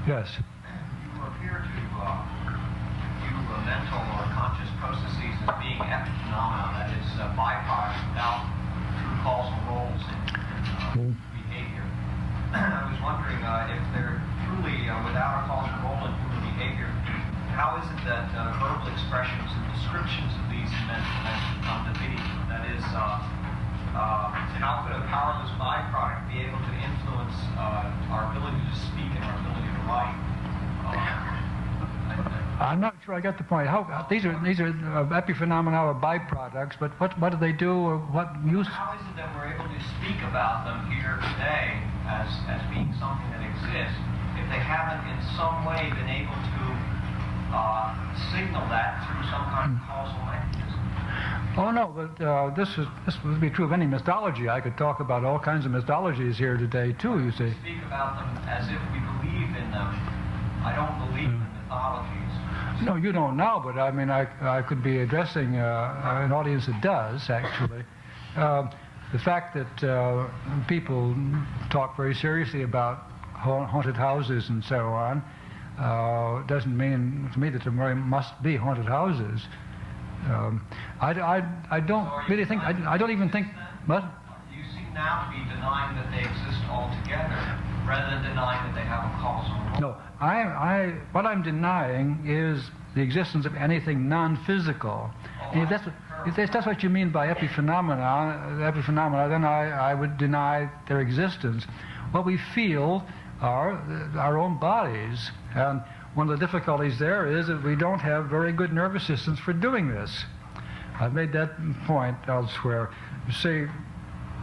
Yes. You appear to view mental or conscious processes as being epiphenomena, that is, byproducts without true causal roles in behavior. I was wondering if they're truly without a causal role in human behavior, how is it that verbal expressions and descriptions of these mental events come to be? That is, how could a powerless byproduct be able to influence our ability to speak and our ability to write? I'm not sure I got the point. These are epiphenomena or byproducts, but what do they do, or what use? How is it that we're able to speak about them here today as being something that exists if they haven't in some way been able to signal that through some kind of causal mechanism? Oh no, but this would be true of any mythology. I could talk about all kinds of mythologies here today too. You see. Speak about them as if we believe in them. I don't believe in mythologies. No, you don't now, but I mean, I could be addressing an audience that does actually. The fact that people talk very seriously about haunted houses and so on doesn't mean to me that there must be haunted houses. I don't really think. I don't even think. What? You seem now to be denying that they exist altogether, rather than denying that they have a causal role. No, what I'm denying is the existence of anything non-physical. And if that's what you mean by epiphenomena, then I would deny their existence. What we feel are our own bodies, and one of the difficulties there is that we don't have very good nervous systems for doing this. I've made that point elsewhere. You see,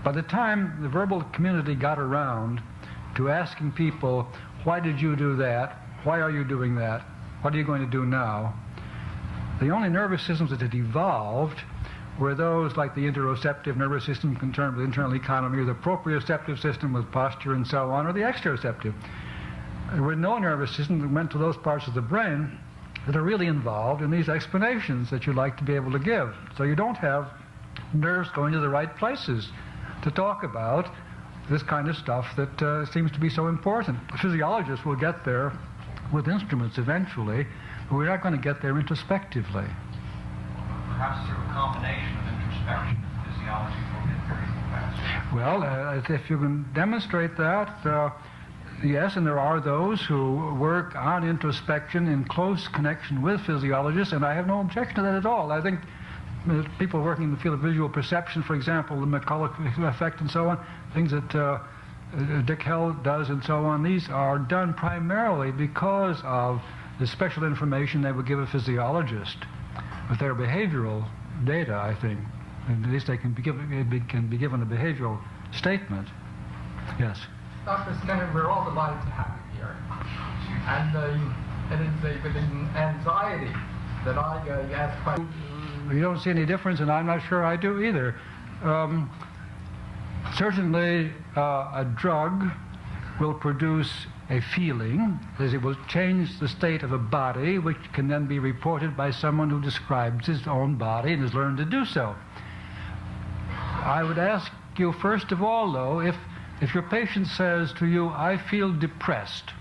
by the time the verbal community got around to asking people, why did you do that? Why are you doing that? What are you going to do now? The only nervous systems that had evolved were those like the interoceptive nervous system concerned with internal economy, or the proprioceptive system with posture and so on, or the exteroceptive. There were no nervous systems that went to those parts of the brain that are really involved in these explanations that you'd like to be able to give. So you don't have nerves going to the right places to talk about this kind of stuff that seems to be so important. Physiologists will get there with instruments eventually, but we're not going to get there introspectively. Perhaps through a combination of introspection and physiology will get there even faster. Well, if you can demonstrate that, yes, and there are those who work on introspection in close connection with physiologists, and I have no objection to that at all. I think people working in the field of visual perception, for example, the McCulloch effect and so on, things that Dick Hell does and so on, these are done primarily because of the special information they would give a physiologist with their behavioral data, I think. At least they can be given a behavioral statement. Yes. Dr. Skinner, we're all delighted to have you here. And it is with anxiety that I ask questions. You don't see any difference, and I'm not sure I do either. Certainly, a drug will produce a feeling, as it will change the state of a body, which can then be reported by someone who describes his own body and has learned to do so. I would ask you, first of all, though, if your patient says to you, I feel depressed,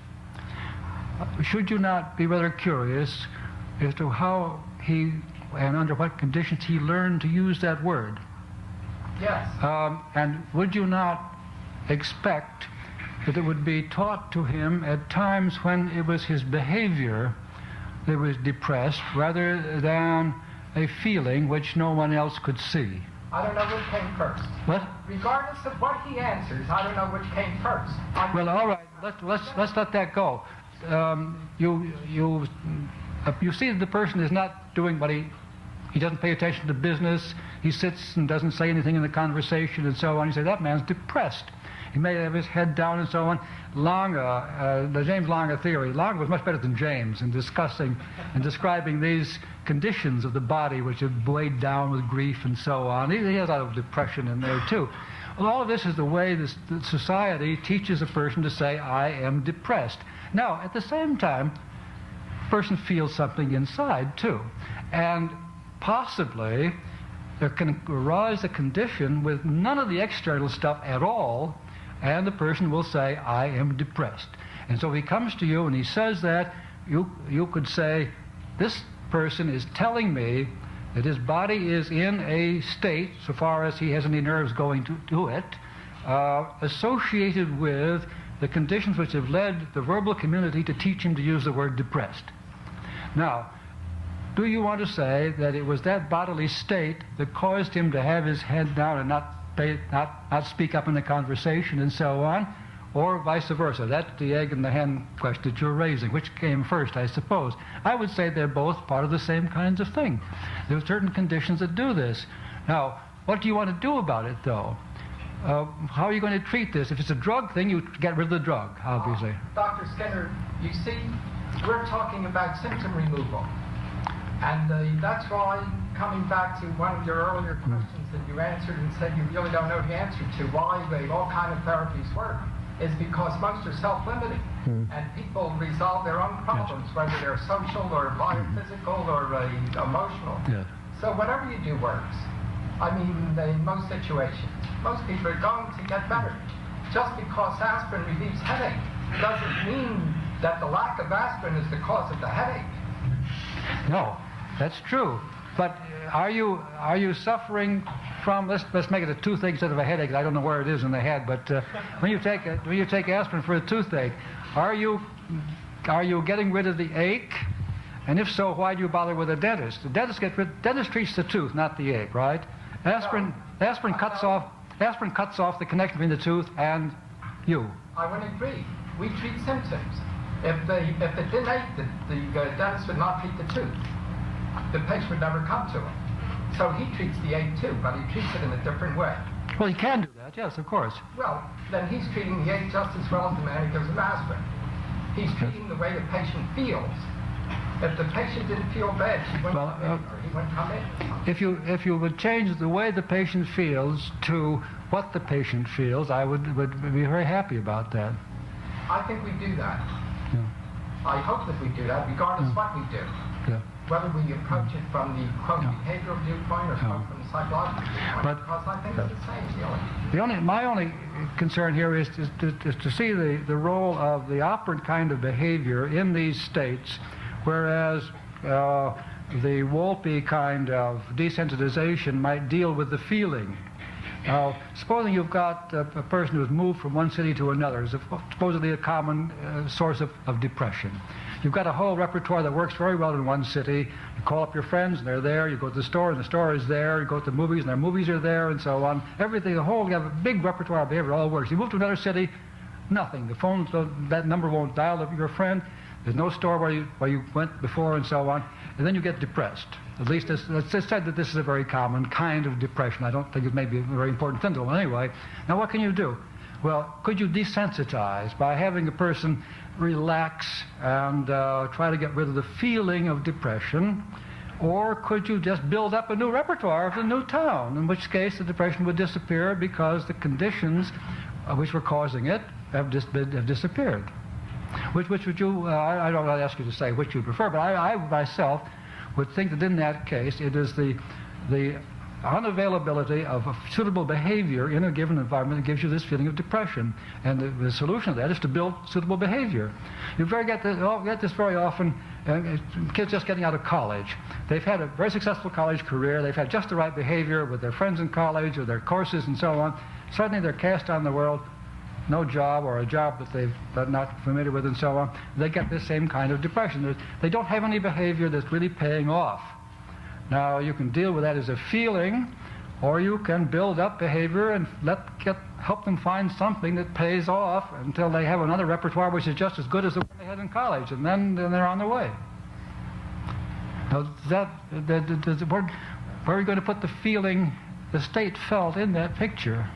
should you not be rather curious as to how he and under what conditions he learned to use that word? Yes. And would you not expect that it would be taught to him at times when it was his behavior that was depressed rather than a feeling which no one else could see? I don't know which came first. What? Regardless of what he answers, I don't know which came first. Well, all right. Let's let that go. You see that the person is not doing what he doesn't pay attention to business. He sits and doesn't say anything in the conversation and so on. You say that man's depressed. He may have his head down and so on. The James Lange theory. Lange was much better than James in discussing and describing these conditions of the body which are weighed down with grief and so on. He has a lot of depression in there too. Well, all of this is the way the society teaches a person to say, I am depressed. Now, at the same time, the person feels something inside too. And possibly there can arise a condition with none of the external stuff at all, and the person will say, I am depressed. And so he comes to you and he says that, you could say, this person is telling me that his body is in a state, so far as he has any nerves going to it, associated with the conditions which have led the verbal community to teach him to use the word depressed. Now, do you want to say that it was that bodily state that caused him to have his head down and not speak up in the conversation and so on, or vice versa? That's the egg and the hen question that you're raising. Which came first, I suppose? I would say they're both part of the same kinds of thing. There are certain conditions that do this. Now, what do you want to do about it, though? How are you going to treat this? If it's a drug thing, you get rid of the drug, obviously. Dr. Skinner, you see, we're talking about symptom removal. And that's why, coming back to one of your earlier questions that you answered and said you really don't know the answer to, why all kind of therapies work, is because most are self-limiting. And people resolve their own problems, whether they're social or biophysical or emotional. So whatever you do works. I mean, in most situations, most people are going to get better. Just because aspirin relieves headache doesn't mean that the lack of aspirin is the cause of the headache. No, that's true. But are you suffering from, let's make it a toothache instead of a headache? I don't know where it is in the head, but when you take aspirin for a toothache, are you getting rid of the ache? And if so, why do you bother with a dentist? The dentist treats the tooth, not the ache, right? Aspirin cuts off the connection between the tooth and you. I would agree. We treat symptoms. If it didn't ache, the dentist would not treat the tooth. The patient would never come to him. So he treats the ache too, but he treats it in a different way. Well, he can do that, yes, of course. Well, then he's treating the ache just as well as the man who gives him aspirin. He's treating the way the patient feels. If the patient didn't feel bad, she wouldn't come in, or he wouldn't come in. If you would change the way the patient feels to what the patient feels, I would be very happy about that. I think we do that. Yeah. I hope that we do that, regardless what we do. Yeah. Whether we approach it from the quote behavioral viewpoint or from the psychological viewpoint, because I think it's the same, really. My only concern here is to see the role of the operant kind of behavior in these states, whereas the Wolpe kind of desensitization might deal with the feeling. Now, supposing you've got a person who's moved from one city to another, is supposedly a common source of depression. You've got a whole repertoire that works very well in one city. You call up your friends and they're there. You go to the store and the store is there. You go to the movies and their movies are there, and so on. Everything, you have a big repertoire of behavior, all works. You move to another city, nothing. The phone, that number won't dial up your friend. There's no store where you went before, and so on. And then you get depressed. At least it's said that this is a very common kind of depression. I don't think it may be a very important symptom anyway. Now, what can you do? Well, could you desensitize by having a person relax and try to get rid of the feeling of depression? Or could you just build up a new repertoire of the new town, in which case the depression would disappear because the conditions which were causing it have disappeared? Which would you, I don't want to ask you to say which you prefer, but I myself would think that in that case it is the unavailability of a suitable behavior in a given environment that gives you this feeling of depression. And the solution to that is to build suitable behavior. You get this very often, kids just getting out of college. They've had a very successful college career. They've had just the right behavior with their friends in college or their courses and so on. Suddenly they're cast on the world, no job or a job that they're not familiar with and so on. They get this same kind of depression. They don't have any behavior that's really paying off. Now, you can deal with that as a feeling, or you can build up behavior and help them find something that pays off until they have another repertoire which is just as good as the one they had in college, and then they're on their way. Now, where are you going to put the feeling, the state felt in that picture?